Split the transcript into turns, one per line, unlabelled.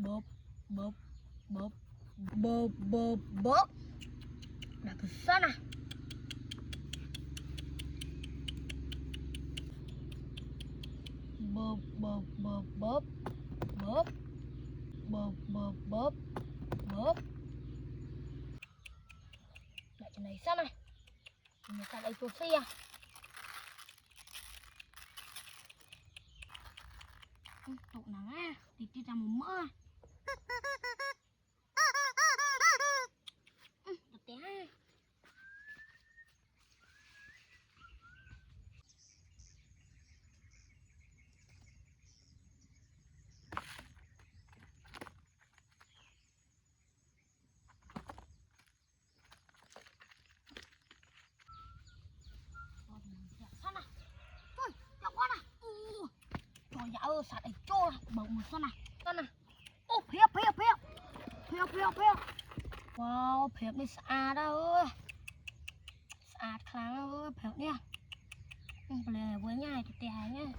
bóp bóp bóp bóp bóp bóp đã cứ sana bóp bóp bóp bóp bóp bóp bóp bóp bóp lại cái này sana mình sẽ lấyตัวxia tụ nắng á thì đi ra một mỡ được té sana thôi chọc quá này trời ơi sạt ấy trôi bầu một sana ô phép wow phép này sạch đó ơi sạch kháng ơi phép nha เลยvớiง่ายแต่หายง่าย